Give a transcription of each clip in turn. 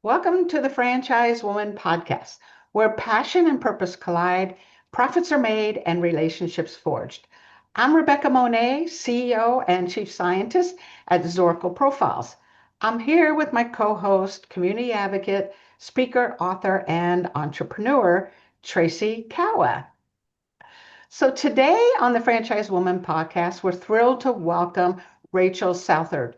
Welcome to the Franchise Woman podcast, where passion and purpose collide, profits are made, and relationships forged. I'm Rebecca Monet, CEO and Chief Scientist at Zorkel Profiles. I'm here with my co-host, community advocate, speaker, author, and entrepreneur, Tracy Kawa. So today on the Franchise Woman podcast, we're thrilled to welcome Rachel Southard,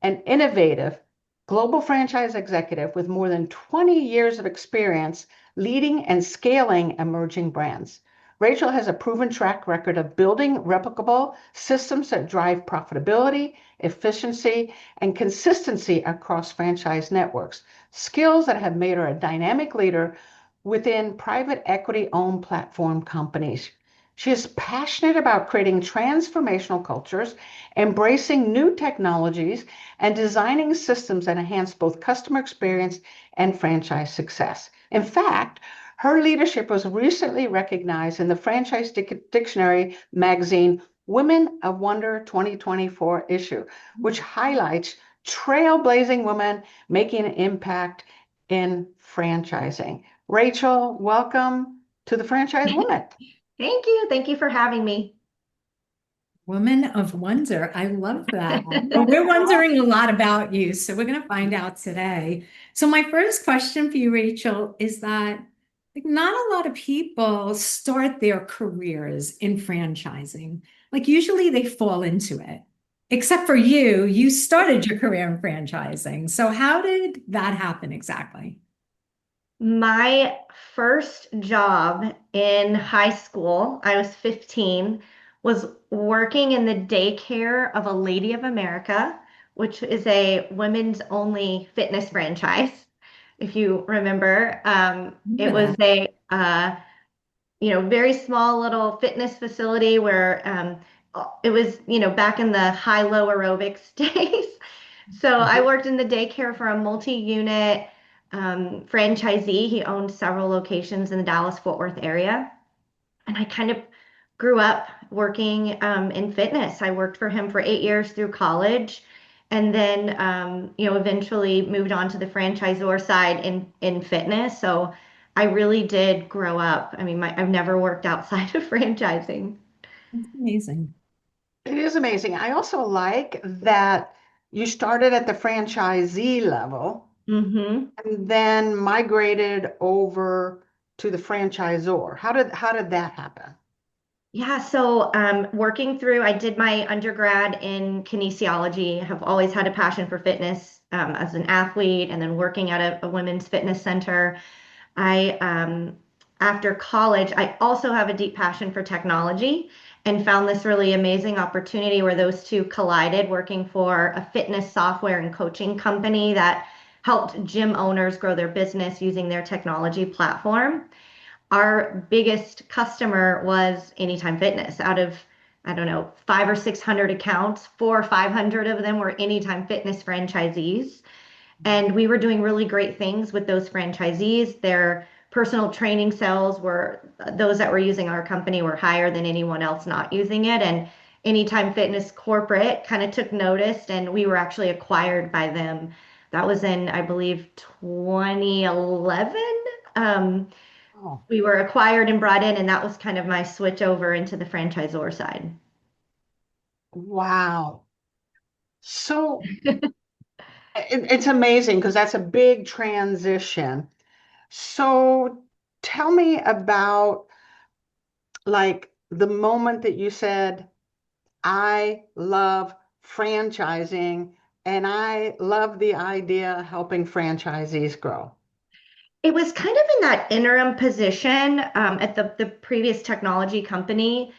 an innovative global franchise executive with more than 20 years of experience leading and scaling emerging brands. Rachel has a proven track record of building replicable systems that drive profitability, efficiency, and consistency across franchise networks, skills that have made her a dynamic leader within private equity-owned platform companies. She is passionate about creating transformational cultures, embracing new technologies, and designing systems that enhance both customer experience and franchise success. In fact, her leadership was recently recognized in the Franchise Dictionary magazine Women of Wonder 2024 issue, which highlights trailblazing women making an impact in franchising. Rachel, welcome to the Franchise Woman. Thank you. Thank you for having me. Woman of Wonder. I love that. Well, we're wondering a lot about you, so we're going to find out today. So my first question for you, Rachel, is that not a lot of people start their careers in franchising. Usually they fall into it. Except for you, you started your career in franchising. So how did that happen exactly? My first job in high school, I was 15, was working in the daycare of a Lady of America, which is a women's only fitness franchise. If you remember, it Remember was that. a very small little fitness facility where it was, back in the high-low aerobics days. So I worked in the daycare for a multi-unit franchisee. He owned several locations in the Dallas-Fort Worth area. And I kind of grew up working in fitness. I worked for him for 8 years through college. And then, eventually moved on to the franchisor side in fitness. So I really did grow up. I mean, I've never worked outside of franchising. That's amazing. It is amazing. I also like that you started at the franchisee level Hmm. and then migrated over to the franchisor. How did that happen? Yeah, so I did my undergrad in kinesiology, have always had a passion for fitness as an athlete, and then working at a women's fitness center. After college, I also have a deep passion for technology and found this really amazing opportunity where those two collided, working for a fitness software and coaching company that helped gym owners grow their business using their technology platform. Our biggest customer was Anytime Fitness. Out of, I don't know, 500 or 600 accounts, 400 or 500 of them were Anytime Fitness franchisees. And we were doing really great things with those franchisees. Their personal training sales were, those that were using our company were higher than anyone else not using it. And Anytime Fitness corporate kind of took notice, and we were actually acquired by them. That was in, I believe, 2011. Oh, We were acquired and brought in, and that was kind of my switch over into the franchisor side. wow. So it's amazing because that's a big transition. So tell me about like the moment that you said, I love franchising and I love the idea of helping franchisees grow. It was kind of in that interim position at the previous technology company.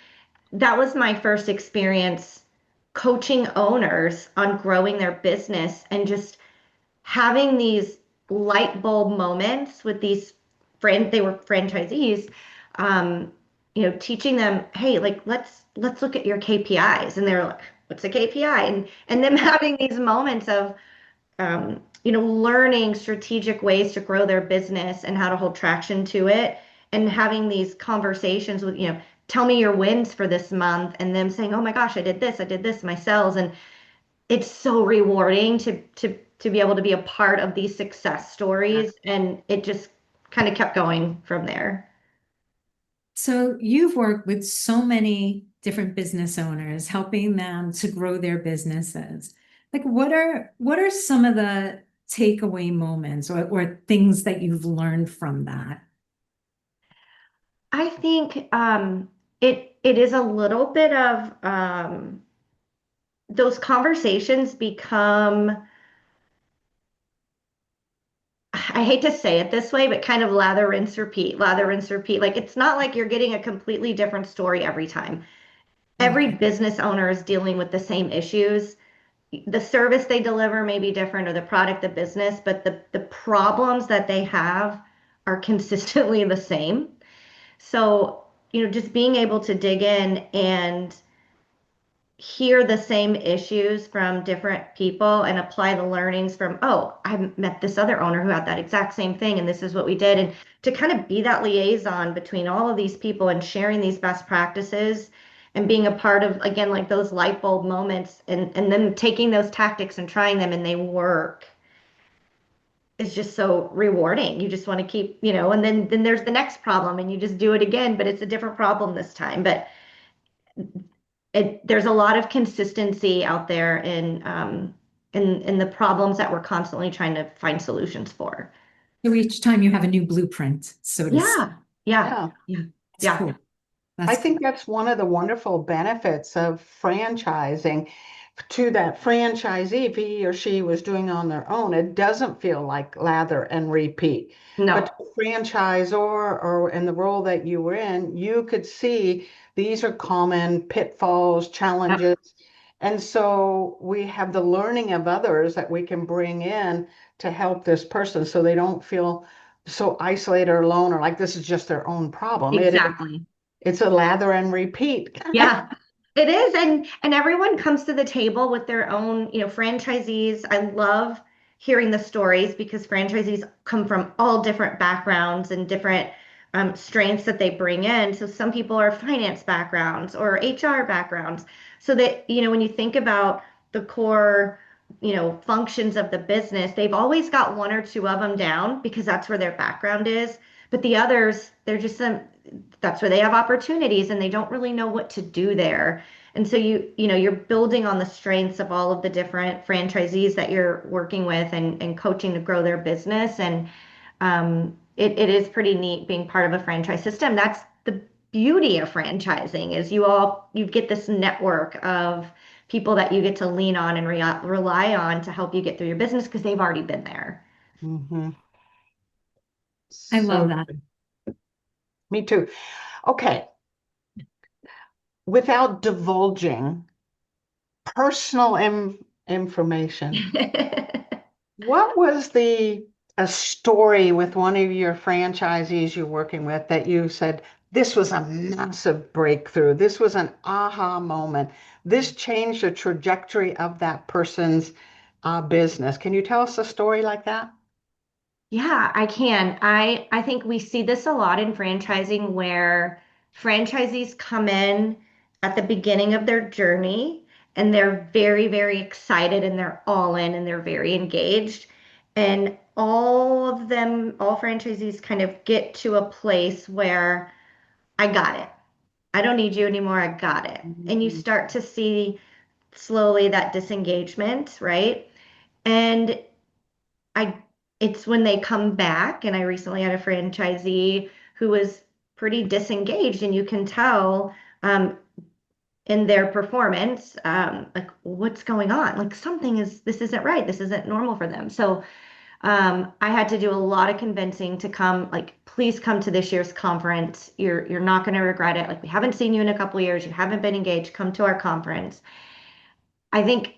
That was my first experience coaching owners on growing their business and just having these light bulb moments with these they were franchisees, um, teaching them, hey, like let's look at your KPIs. And they're like, what's a KPI? And them having these moments of learning strategic ways to grow their business and how to hold traction to it, and having these conversations with, tell me your wins for this month, and them saying, oh my gosh, I did this, my sales. And it's so rewarding to be able to be a part of these success stories, and it just kind of kept going from there. So you've worked with so many different business owners, helping them to grow their businesses. Like what are some of the takeaway moments or things that you've learned from that? I think it is a little bit of those conversations become, I hate to say it this way, but kind of lather, rinse, repeat, lather, rinse, repeat. Like it's not like you're getting a completely different story every time. Every Okay. business owner is dealing with the same issues. The service they deliver may be different, or the product, the business, but the problems that they have are consistently the same. So, just being able to dig in and hear the same issues from different people and apply the learnings from, oh, I met this other owner who had that exact same thing, and this is what we did. And to kind of be that liaison between all of these people and sharing these best practices and being a part of, again, like those light bulb moments, and then taking those tactics and trying them and they work is just so rewarding. You just want to keep, and then there's the next problem and you just do it again, but it's a different problem this time. But there's a lot of consistency out there in the problems that we're constantly trying to find solutions for. So each time you have a new blueprint, so to speak. Yeah, yeah, Yeah. yeah, That's yeah, cool. I That's cool. think that's one of the wonderful benefits of franchising to that franchisee. If he or she was doing on their own, it doesn't feel like lather and repeat. But no, to a franchisor or in the role that you were in, you could see these are common pitfalls, yep, challenges. And so we have the learning of others that we can bring in to help this person so they don't feel so isolated or alone or like this is just their own problem. exactly. It's a lather and repeat. Yeah, it is. And everyone comes to the table with their own, franchisees. I love hearing the stories because franchisees come from all different backgrounds and different strengths that they bring in. So some people are finance backgrounds or HR backgrounds. So that, when you think about the core, functions of the business, they've always got one or two of them down because that's where their background is. But the others, they're just some that's where they have opportunities and they don't really know what to do there. And so you're building on the strengths of all of the different franchisees that you're working with and coaching to grow their business. And it is pretty neat being part of a franchise system. That's the beauty of franchising is you get this network of people that you get to lean on and rely on to help you get through your business because they've already been there. Mhm. I love So that. me too. Okay. Without divulging personal information, what was a story with one of your franchisees you're working with that you said, this was a massive breakthrough. This was an aha moment. This changed the trajectory of that person's business. Can you tell us a story like that? Yeah, I can. I think we see this a lot in franchising where franchisees come in at the beginning of their journey and they're very, very excited and they're all in and they're very engaged. And all franchisees kind of get to a place where I got it. I don't need you anymore. I got it. And you Mhm. start to see slowly that disengagement, right? And I it's when they come back, and I recently had a franchisee who was pretty disengaged, and you can tell in their performance, like what's going on? Like this isn't right. This isn't normal for them. So I had to do a lot of convincing to come, like, please come to this year's conference. You're not going to regret it. Like we haven't seen you in a couple of years. You haven't been engaged. Come to our conference. I think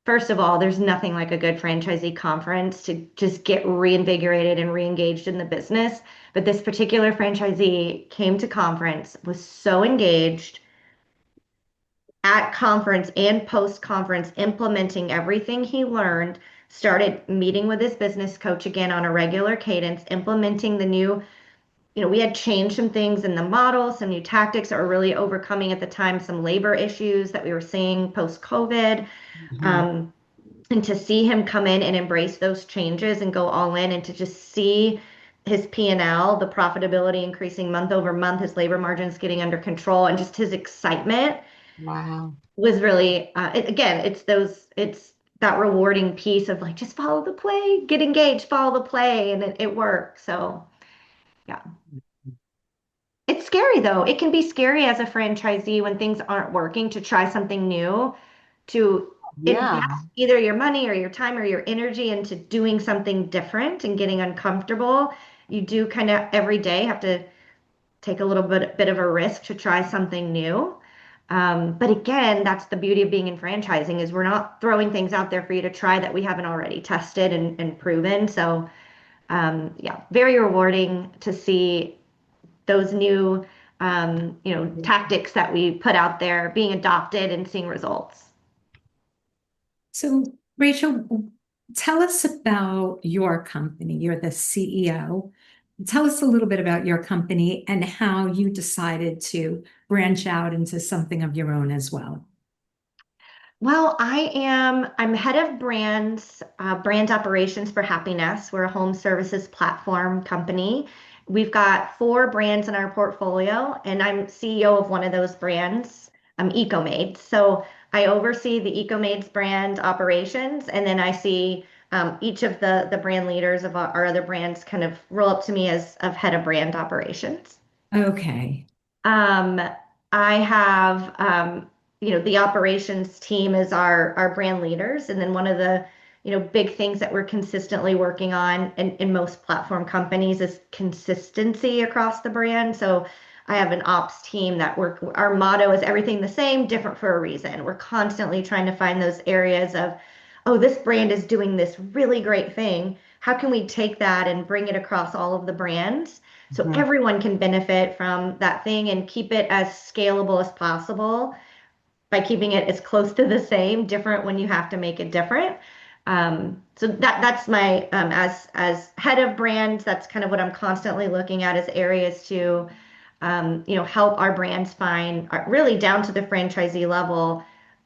first of all, there's nothing like a good franchisee conference to just get reinvigorated and reengaged in the business. But this particular franchisee came to conference, was so engaged at conference and post conference, implementing everything he learned, started meeting with his business coach again on a regular cadence, implementing the new we had changed some things in the model, some new tactics that were really overcoming at the time some labor issues that we were seeing post-COVID. Mhm. Um, and to see him come in and embrace those changes and go all in and to just see his P&L, the profitability increasing month over month, his labor margins getting under control, and just his excitement Wow. was really, again, it's that rewarding piece of like, just follow the play, get engaged, follow the play, and it works. So, yeah. It's scary though. It can be scary as a franchisee when things aren't working to try something new, to Yeah. invest either your money or your time or your energy into doing something different and getting uncomfortable. You do kind of every day have to take a little bit of a risk to try something new. But again, that's the beauty of being in franchising is we're not throwing things out there for you to try that we haven't already tested and proven. So yeah, very rewarding to see those new tactics that we put out there being adopted and seeing results. So, Rachel, tell us about your company. You're the CEO. Tell us a little bit about your company and how you decided to branch out into something of your own as well. Well, I'm head of brands, brand operations for Happiness. We're a home services platform company. We've got 4 brands in our portfolio, and I'm CEO of one of those brands, Ecomaids. So I oversee the Ecomaids brand operations, and then I see each of the brand leaders of our other brands kind of roll up to me as of head of brand operations. Okay. Um, I have, the operations team is our brand leaders. And then one of the, big things that we're consistently working on in most platform companies is consistency across the brand. So I have an ops team that our motto is everything the same, different for a reason. We're constantly trying to find those areas of, oh, this brand is doing this really great thing. How can we take that and bring it across all of the brands? So Mhm. everyone can benefit from that thing and keep it as scalable as possible by keeping it as close to the same, different when you have to make it different. So that's my as head of brands, that's kind of what I'm constantly looking at as areas to help our brands find really down to the franchisee level,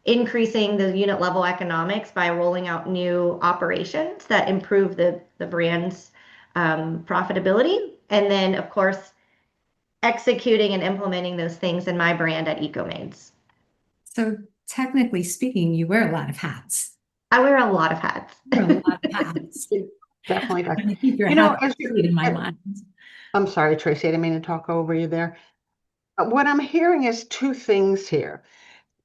increasing the unit level economics by rolling out new operations that improve the brand's profitability. And then, of course, executing and implementing those things in my brand at Ecomaids. So, technically speaking, you wear a lot of hats. I wear a lot of hats. You wear a lot of hats. It definitely does. I keep your You know, hat as straight in my uh, mind. I'm sorry, Tracy, I didn't mean to talk over you there. What I'm hearing is two things here.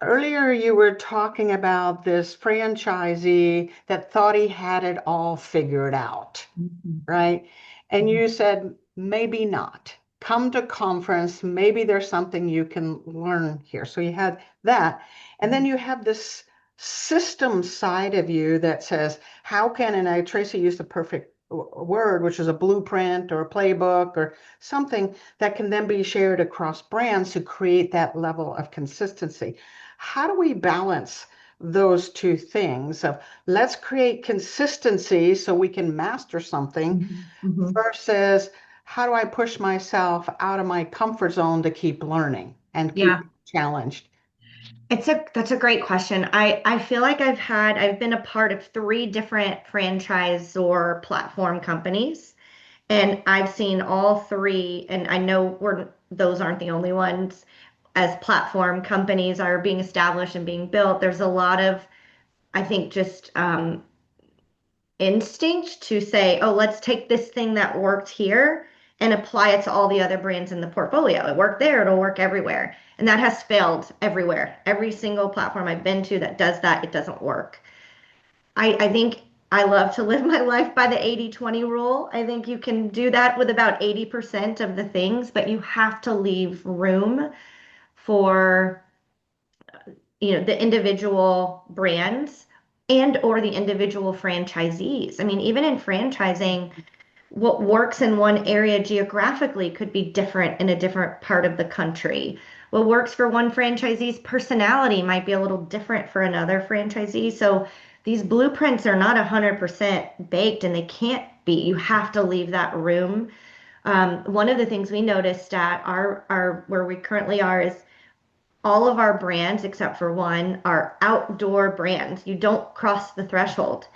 Earlier, you were talking about this franchisee that thought he had it all figured out, Mhm. right? And you said, maybe not. Come to conference, maybe there's something you can learn here. So you had that. And then you have this system side of you that says, how can, and Tracy used the perfect word, which is a blueprint or a playbook or something that can then be shared across brands to create that level of consistency. How do we balance those two things of let's create consistency so we can master something Mhm. Mhm. versus how do I push myself out of my comfort zone to keep learning and Yeah. keep challenged? That's a great question. I feel like I've been a part of 3 different franchisor platform companies, and I've seen all 3, and I know those aren't the only ones. As platform companies are being established and being built, there's a lot of, I think, just instinct to say, oh, let's take this thing that worked here and apply it to all the other brands in the portfolio. It worked there, it'll work everywhere. And that has failed everywhere. Every single platform I've been to that does that, it doesn't work. I think I love to live my life by the 80-20 rule. I think you can do that with about 80% of the things, but you have to leave room for the individual brands and or the individual franchisees. I mean, even in franchising, what works in one area geographically could be different in a different part of the country. What works for one franchisee's personality might be a little different for another franchisee. So these blueprints are not 100% baked and they can't be. You have to leave that room One of the things we noticed at our where we currently are is all of our brands, except for one, are outdoor brands. You don't cross the threshold.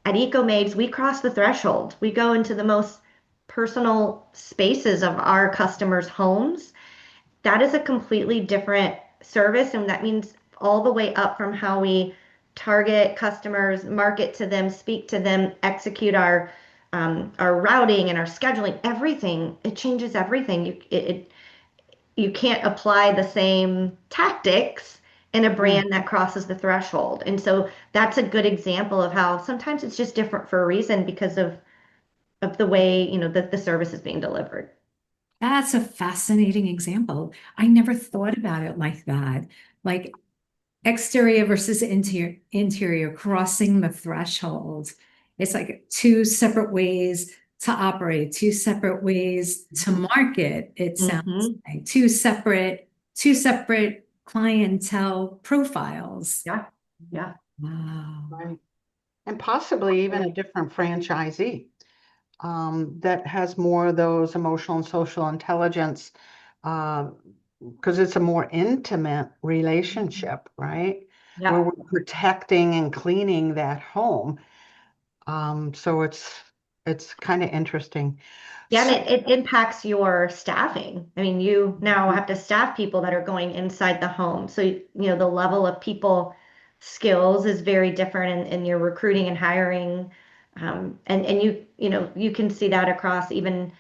At Ecomaids, we cross the threshold. We go into the most personal spaces of our customers' homes. That is a completely different service, and that means all the way up from how we target customers, market to them, speak to them, execute our routing and our scheduling, everything. It changes everything. You can't apply the same tactics in a brand that crosses the threshold. And so that's a good example of how sometimes it's just different for a reason because of the way, the service is being delivered. That's a fascinating example. I never thought about it like that. Like exterior versus interior, crossing the threshold. It's like two separate ways to operate, two separate ways to market. It sounds like two separate clientele profiles. Yeah. Yeah. Wow. Right. And possibly even a different franchisee that has more of those emotional and social intelligence because it's a more intimate relationship, right? Where Yeah. we're protecting and cleaning that home. So it's kind of interesting. Yeah, So, and it impacts your staffing. I mean, you now have to staff people that are going inside the home. So, the level of people skills is very different in your recruiting and hiring. And you can see that across even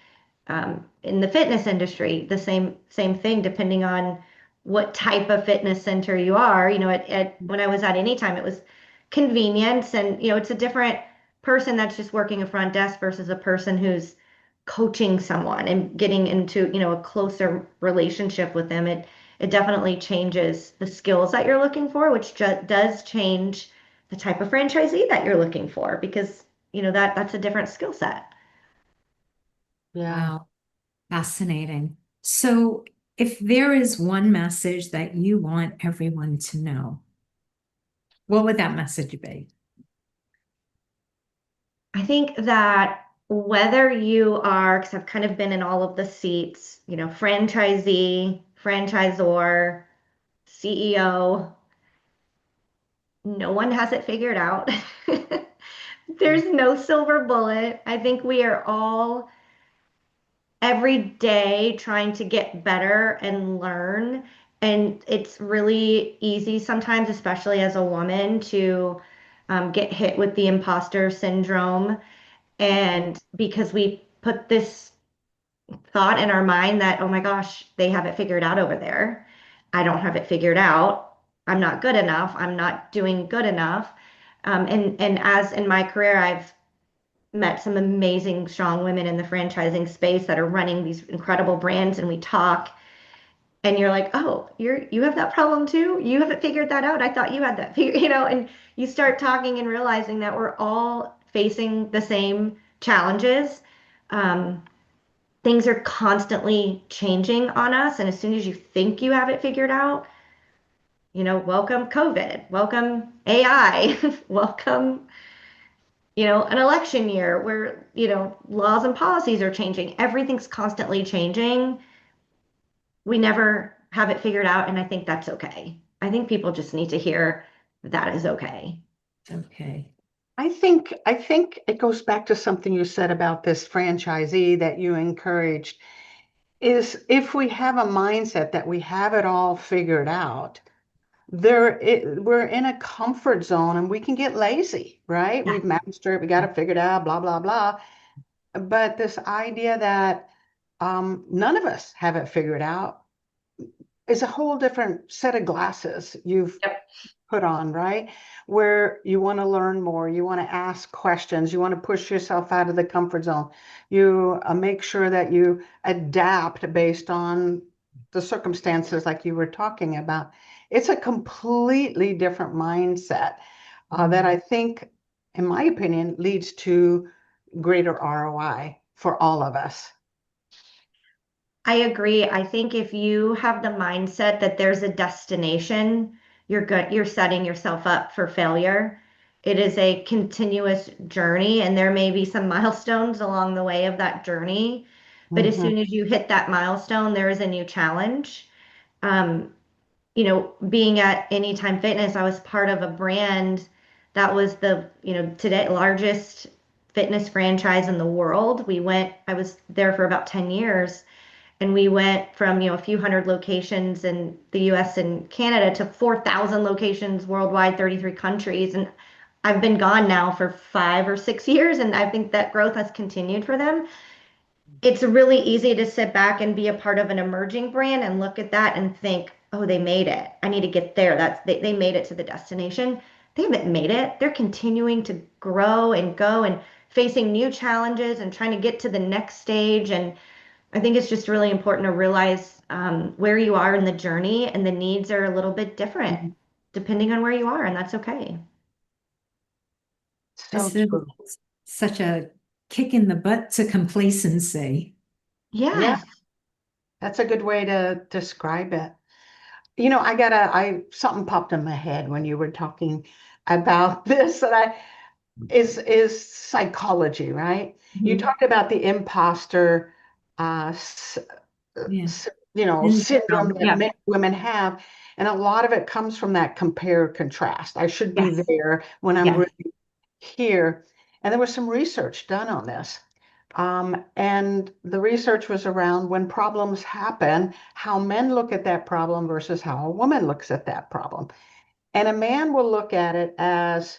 in the fitness industry, the same thing, depending on what type of fitness center you are. When I was at Anytime, it was convenience, and it's a different person that's just working a front desk versus a person who's coaching someone and getting into a closer relationship with them. It definitely changes the skills that you're looking for, which does change the type of franchisee that you're looking for because that's a different skill set. yeah. Wow. Fascinating. So, if there is one message that you want everyone to know, what would that message be? I think that whether you are, because I've kind of been in all of the seats, franchisee, franchisor, CEO, no one has it figured out. There's no silver bullet. I think we are all every day trying to get better and learn. And it's really easy sometimes, especially as a woman, to get hit with the imposter syndrome. And because we put this thought in our mind that, oh my gosh, they have it figured out over there. I don't have it figured out. I'm not good enough. I'm not doing good enough. And as in my career, I've met some amazing, strong women in the franchising space that are running these incredible brands, and we talk, and you're like, oh, you have that problem too? You haven't figured that out. I thought you had that figured, and you start talking and realizing that we're all facing the same challenges. Um, Things are constantly changing on us, and as soon as you think you have it figured out, welcome COVID, welcome AI, welcome an election year where, laws and policies are changing. Everything's constantly changing. We never have it figured out, and I think that's okay. I think people just need to hear that is okay. Okay. I think it goes back to something you said about this franchisee that you encouraged is if we have a mindset that we have it all figured out, we're in a comfort zone and we can get lazy, right? Yeah. We've mastered it, we got it figured out, blah, blah, blah. But this idea that none of us have it figured out is a whole different set of glasses you've Yep. put on, right? Where you want to learn more, you want to ask questions, you want to push yourself out of the comfort zone. You make sure that you adapt based on the circumstances, like you were talking about. It's a completely different mindset that I think, in my opinion, leads to greater ROI for all of us. I agree. I think if you have the mindset that there's a destination, you're setting yourself up for failure. It is a continuous journey, and there may be some milestones along the way of that journey. But as Mhm. soon as you hit that milestone, there is a new challenge. Um, Being at Anytime Fitness, I was part of a brand that was the, today largest fitness franchise in the world. I was there for about 10 years, and we went from, a few hundred locations in the US and Canada to 4,000 locations worldwide, 33 countries. And I've been gone now for 5 or 6 years, and I think that growth has continued for them. It's really easy to sit back and be a part of an emerging brand and look at that and think, oh, they made it. I need to get there. They made it to the destination. They haven't made it. They're continuing to grow and go and facing new challenges and trying to get to the next stage. And I think it's just really important to realize where you are in the journey, and the needs are a little bit different Mhm. depending on where you are, and that's okay. So This is true. such a kick in the butt to complacency. Yeah, Yes. that's a good way to describe it. Something popped in my head when you were talking about this that is psychology, right? You Mhm. talked about the imposter, uh, Yeah. syndrome Syndrome. that Yeah. many women have, and a lot of it comes from that compare contrast. I should be Yes. there when I'm Yes. really here. And there was some research done on this. And the research was around when problems happen, how men look at that problem versus how a woman looks at that problem. And a man will look at it as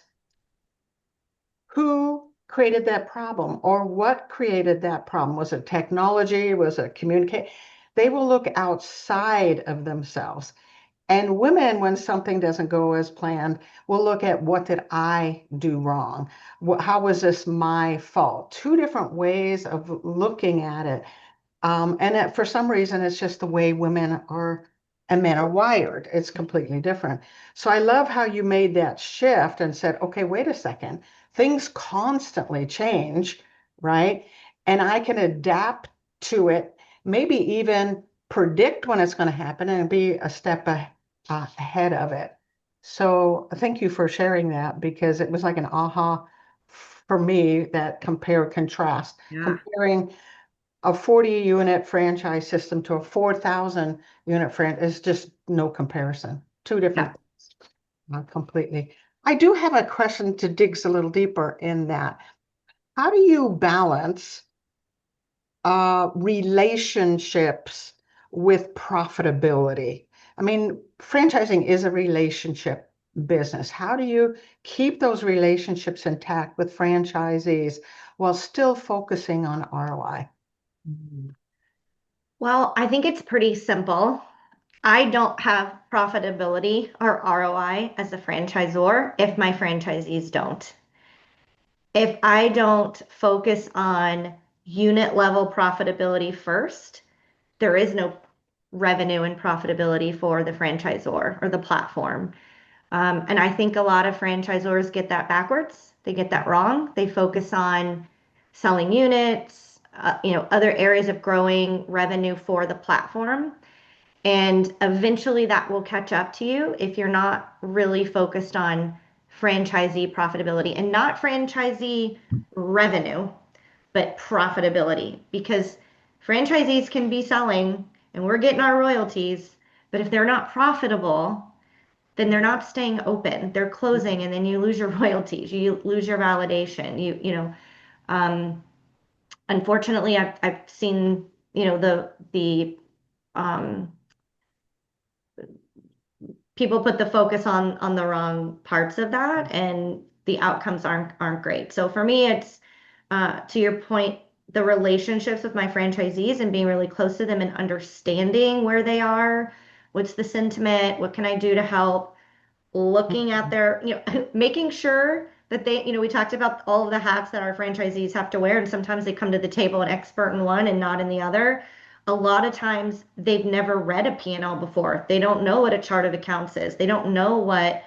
who created that problem or what created that problem. Was it technology? Was it communicate? They will look outside of themselves. And women, when something doesn't go as planned, will look at what did I do wrong? How was this my fault? Two different ways of looking at it. For some reason, it's just the way women are and men are wired. It's completely different. So I love how you made that shift and said, okay, wait a second. Things constantly change, right? And I can adapt to it, maybe even predict when it's going to happen and be a step ahead of it. So thank you for sharing that because it was like an aha for me that compare contrast, Yeah. comparing a 40 unit franchise system to a 4,000 unit franchise is just no comparison. Two different Yeah. things, completely. I do have a question to dig a little deeper in that. How do you balance relationships with profitability? I mean, franchising is a relationship business. How do you keep those relationships intact with franchisees while still focusing on ROI? Well, I think it's pretty simple. I don't have profitability or ROI as a franchisor if my franchisees don't. If I don't focus on unit level profitability first, there is no revenue and profitability for the franchisor or the platform. And I think a lot of franchisors get that backwards. They get that wrong. They focus on selling units, other areas of growing revenue for the platform. And eventually that will catch up to you if you're not really focused on franchisee profitability and not franchisee revenue, but profitability. Because franchisees can be selling and we're getting our royalties, but if they're not profitable, then they're not staying open. They're closing, and then you lose your royalties, you lose your validation. Um, Unfortunately, I've seen, the um, people put the focus on the wrong parts of that, and the outcomes aren't great. So for me, it's to your point, the relationships with my franchisees and being really close to them and understanding where they are, what's the sentiment, what can I do to help, looking at their, making sure that they, we talked about all of the hats that our franchisees have to wear, and sometimes they come to the table an expert in one and not in the other. A lot of times they've never read a P&L before. They don't know what a chart of accounts is. They don't know what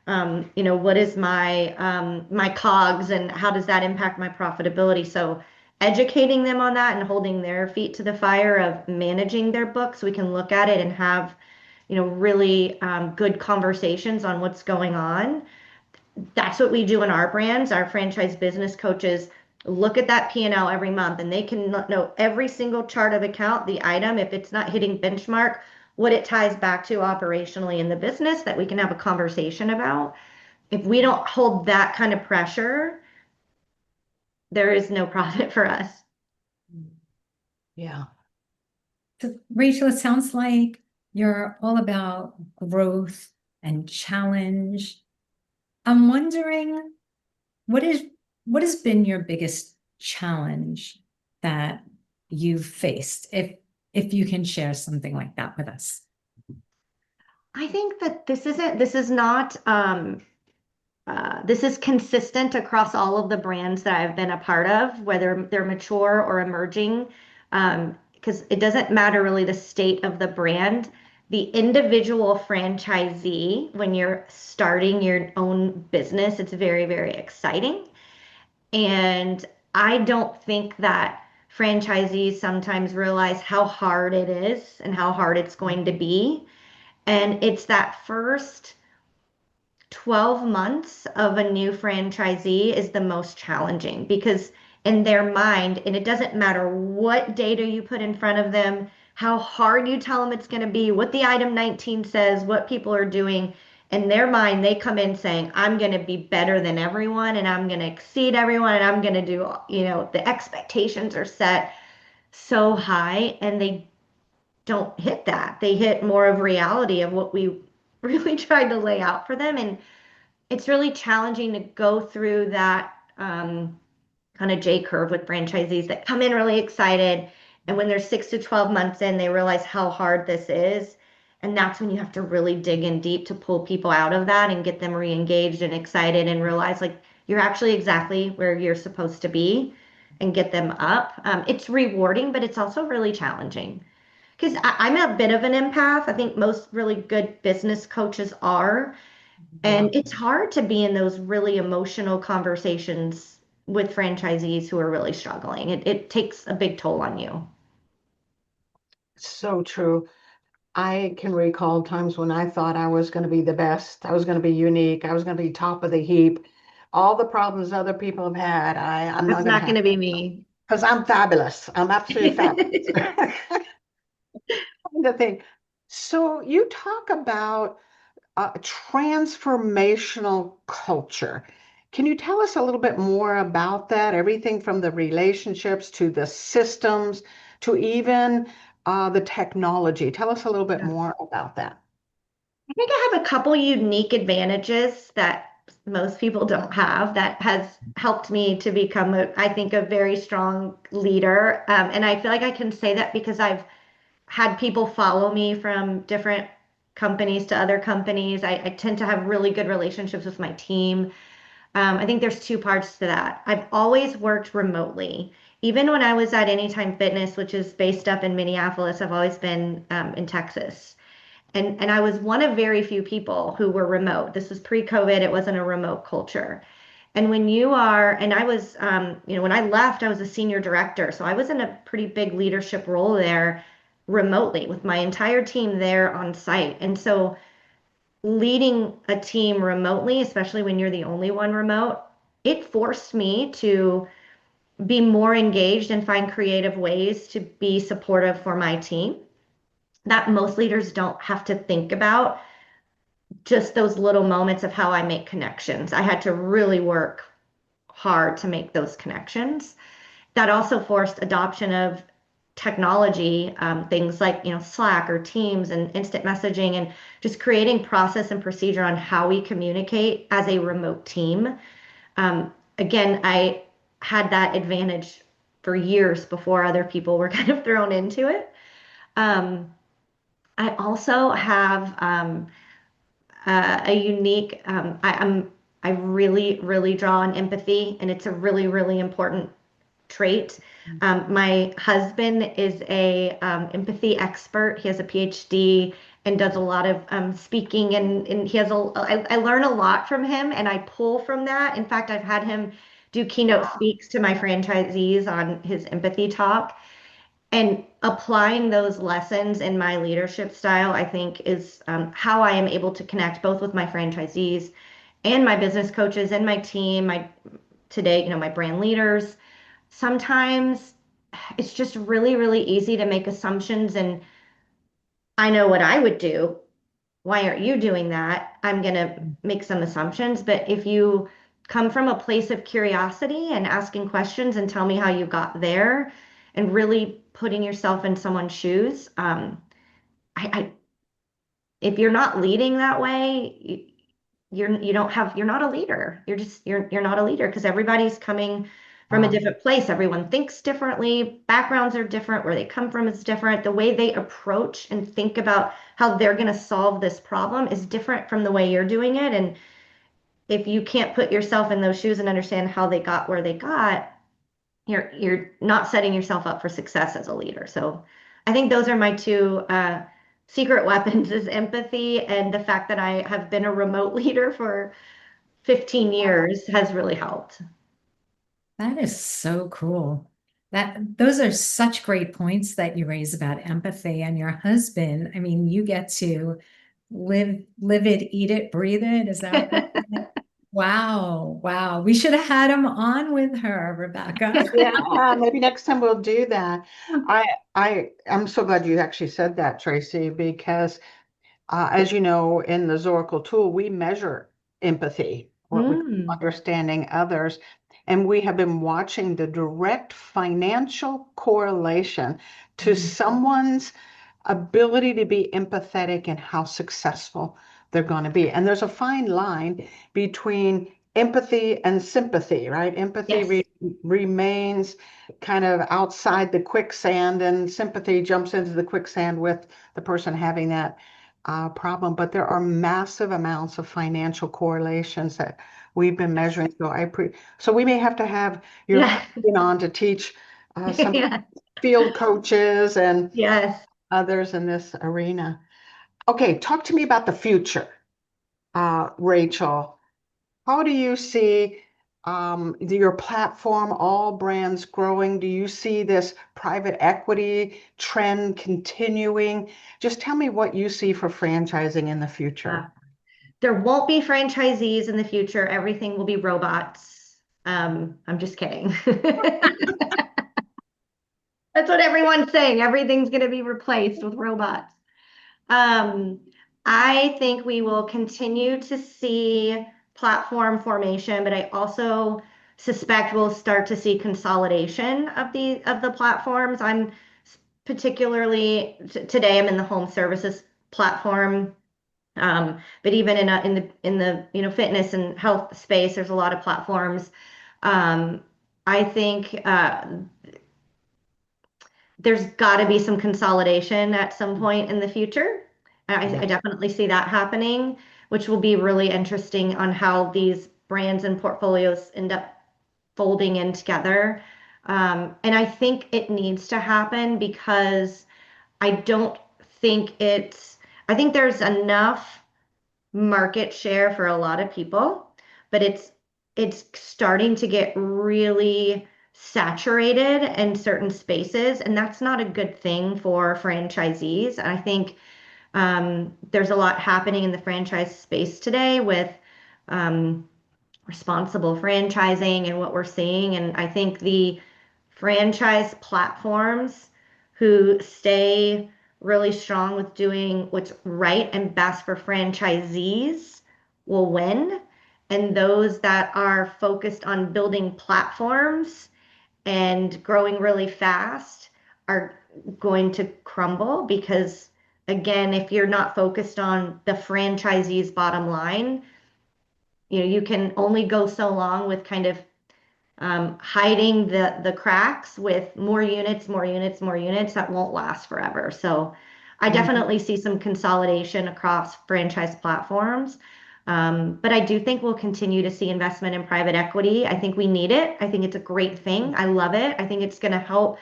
is my COGS and how does that impact my profitability. So educating them on that and holding their feet to the fire of managing their books, we can look at it and have really good conversations on what's going on. That's what we do in our brands. Our franchise business coaches look at that P&L every month, and they can know every single chart of account, the item, if it's not hitting benchmark, what it ties back to operationally in the business that we can have a conversation about. If we don't hold that kind of pressure, there is no profit for us. Yeah. So, Rachel, it sounds like you're all about growth and challenge. I'm wondering what has been your biggest challenge that you've faced, if you can share something like that with us. I think that this is not this is consistent across all of the brands that I've been a part of, whether they're mature or emerging, because it doesn't matter really the state of the brand. The individual franchisee, when you're starting your own business, it's very, very exciting. And I don't think that franchisees sometimes realize how hard it is and how hard it's going to be. And it's that first 12 months of a new franchisee is the most challenging because in their mind, and it doesn't matter what data you put in front of them, how hard you tell them it's going to be, what the item 19 says, what people are doing, in their mind, they come in saying, I'm going to be better than everyone and I'm going to exceed everyone and I'm going to do, the expectations are set so high and they don't hit that. They hit more of reality of what we really tried to lay out for them. And it's really challenging to go through that kind of J curve with franchisees that come in really excited. And when they're 6 to 12 months in, they realize how hard this is. And that's when you have to really dig in deep to pull people out of that and get them re-engaged and excited and realize like you're actually exactly where you're supposed to be and get them up. It's rewarding, but it's also really challenging because I'm a bit of an empath. I think most really good business coaches are. And it's hard to be in those really emotional conversations with franchisees who are really struggling. It takes a big toll on you. So true. I can recall times when I thought I was going to be the best, I was going to be unique, I was going to be top of the heap. All the problems other people have had, I'm That's not going to not going have to be me. because I'm fabulous. I'm absolutely fabulous. The thing. So you talk about transformational culture. Can you tell us a little bit more about that? Everything from the relationships to the systems to even the technology. Tell us a little bit more about that. I think I have a couple unique advantages that most people don't have that has helped me to become, I think, a very strong leader. And I feel like I can say that because I've had people follow me from different companies to other companies. I tend to have really good relationships with my team. I think there's two parts to that. I've always worked remotely. Even when I was at Anytime Fitness, which is based up in Minneapolis, I've always been in Texas. And I was one of very few people who were remote. This was pre-COVID. It wasn't a remote culture. And when you are, and I was, when I left, I was a senior director. So I was in a pretty big leadership role there remotely with my entire team there on site. And so leading a team remotely, especially when you're the only one remote, it forced me to be more engaged and find creative ways to be supportive for my team that most leaders don't have to think about just those little moments of how I make connections. I had to really work hard to make those connections. That also forced adoption of technology, things like Slack or Teams and instant messaging, and just creating process and procedure on how we communicate as a remote team. Again, I had that advantage for years before other people were kind of thrown into it. I also have a unique. I really really draw on empathy, and it's a really really important trait. My husband is a empathy expert. He has a PhD and does a lot of speaking, and he has I learn a lot from him, and I pull from that. In fact, I've had him do keynote speaks to my franchisees on his empathy talk. And applying those lessons in my leadership style, I think, is how I am able to connect both with my franchisees and my business coaches and my team, my today, my brand leaders. sometimes it's just really, really easy to make assumptions. And I know what I would do. Why aren't you doing that? I'm going to make some assumptions. But if you come from a place of curiosity and asking questions and tell me how you got there and really putting yourself in someone's shoes, I if you're not leading that way, you're not a leader. You're not a leader because everybody's coming from a different place. Everyone thinks differently. Backgrounds are different. Where they come from is different. The way they approach and think about how they're going to solve this problem is different from the way you're doing it. And if you can't put yourself in those shoes and understand how they got where they got, you're not setting yourself up for success as a leader. So I think those are my two secret weapons is empathy, and the fact that I have been a remote leader for 15 years has really helped. That is so cool. Those are such great points that you raise about empathy and your husband. I mean, you get to live it, eat it, breathe it. Is that what? Wow, wow. We should have had him on with her, Rebecca. Yeah, maybe next time we'll do that. I'm so glad you actually said that, Tracy, because as you know, in the Zoracle tool, we measure empathy, what we call Mm, understanding others, and we have been watching the direct financial correlation to someone's ability to be empathetic and how successful they're going to be. And there's a fine line between empathy and sympathy, right? Empathy yes. remains kind of outside the quicksand, and sympathy jumps into the quicksand with the person having that problem. But there are massive amounts of financial correlations that we've been measuring. So we may have to have your Yeah. husband on to teach some Yeah. field coaches and Yes. others in this arena. Okay, talk to me about the future, Rachel. How do you see your platform, all brands growing? Do you see this private equity trend continuing? Just tell me what you see for franchising in the Uh, future. there won't be franchisees in the future. Everything will be robots. I'm just kidding. That's what everyone's saying. Everything's going to be replaced with robots. Um, I think we will continue to see platform formation, but I also suspect we'll start to see consolidation of the platforms. I'm particularly today I'm in the home services platform. But even in the fitness and health space, there's a lot of platforms. I think there's got to be some consolidation at some point in the future. I Yes. definitely see that happening, which will be really interesting on how these brands and portfolios end up folding in together. And I think it needs to happen because I don't think I think there's enough market share for a lot of people, but it's starting to get really saturated in certain spaces, and that's not a good thing for franchisees. And I think there's a lot happening in the franchise space today with um, responsible franchising and what we're seeing. And I think the franchise platforms who stay really strong with doing what's right and best for franchisees will win. And those that are focused on building platforms and growing really fast are going to crumble because, again, if you're not focused on the franchisee's bottom line, you can only go so long with kind of hiding the cracks with more units, more units, more units that won't last forever. So I Mhm. definitely see some consolidation across franchise platforms. But I do think we'll continue to see investment in private equity. I think we need it. I think it's a great thing. I love it. I think it's going to help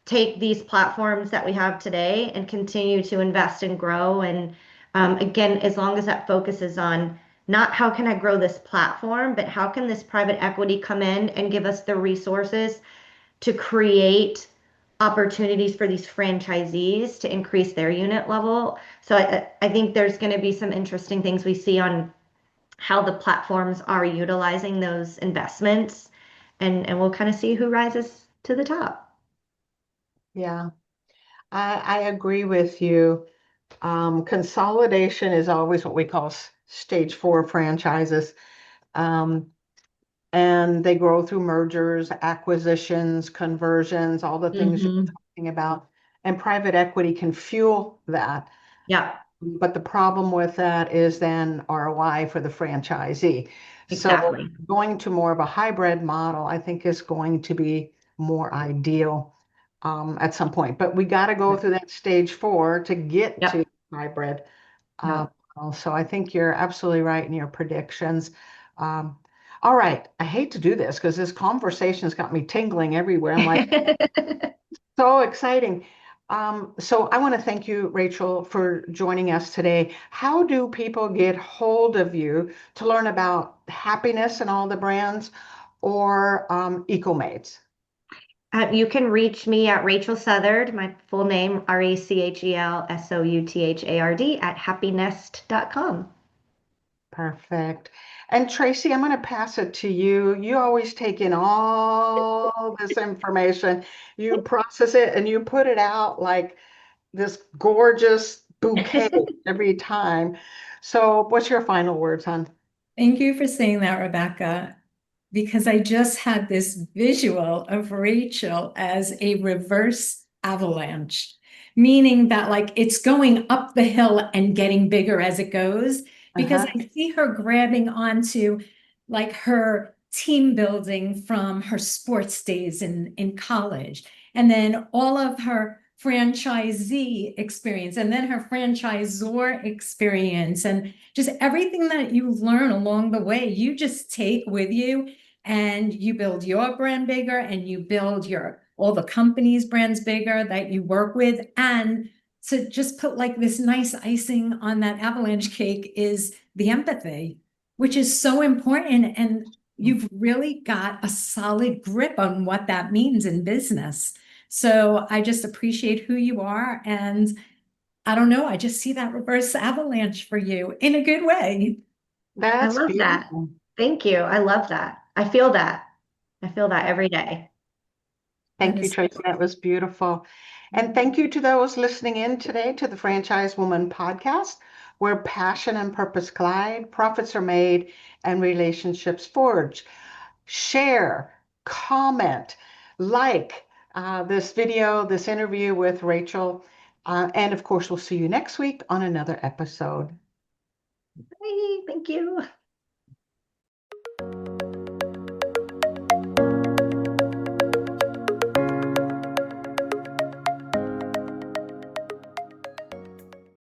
take these platforms that we have today and continue to invest and grow. And again, as long as that focuses on not how can I grow this platform, but how can this private equity come in and give us the resources to create opportunities for these franchisees to increase their unit level. So I think there's going to be some interesting things we see on how the platforms are utilizing those investments and we'll kind of see who rises to the top. Yeah, I agree with you. Consolidation is always what we call stage 4 franchises. Um, and they grow through mergers, acquisitions, conversions, all the things you're Hmm. talking about. And private equity can fuel that. Yeah, But the problem with that is then ROI for the franchisee. So exactly. going to more of a hybrid model, I think is going to be more ideal at some point. But we got to go through that stage 4 to get to Yep. hybrid. Yep. So I think you're absolutely right in your predictions. Um, all right, I hate to do this because this conversation has got me tingling everywhere. I'm like, so exciting. So I want to thank you, Rachel, for joining us today. How do people get hold of you to learn about happiness and all the brands or Ecomaids? You can reach me at Rachel Southard, my full name, RachelSouthard at happinest.com. Perfect. And Tracy, I'm going to pass it to you. You always take in all this information, you process it, and you put it out like this gorgeous bouquet every time. So, what's your final words, hon? Thank you for saying that, Rebecca, because I just had this visual of Rachel as a reverse avalanche, meaning that like it's going up the hill and getting bigger as it goes, because Uh-huh. I see her grabbing onto like her team building from her sports days in college, and then all of her franchisee experience, and then her franchisor experience, and just everything that you learn along the way, you just take with you and you build your brand bigger and you build your all the companies brands bigger that you work with. And to just put like this nice icing on that avalanche cake is the empathy, which is so important. And you've really got a solid grip on what that means in business. So I just appreciate who you are. And I don't know, I just see that reverse avalanche for you in a good way. I That's love that. beautiful. Thank you. I love that. I feel that. I feel that every day. That Thank you, is Tracy. That was beautiful. And thank you to those listening in today to the Franchise Woman podcast, where passion and purpose collide, profits are made, and relationships forge. Share, comment, like this video, this interview with Rachel. And of course, we'll see you next week on another episode. Bye. Thank you.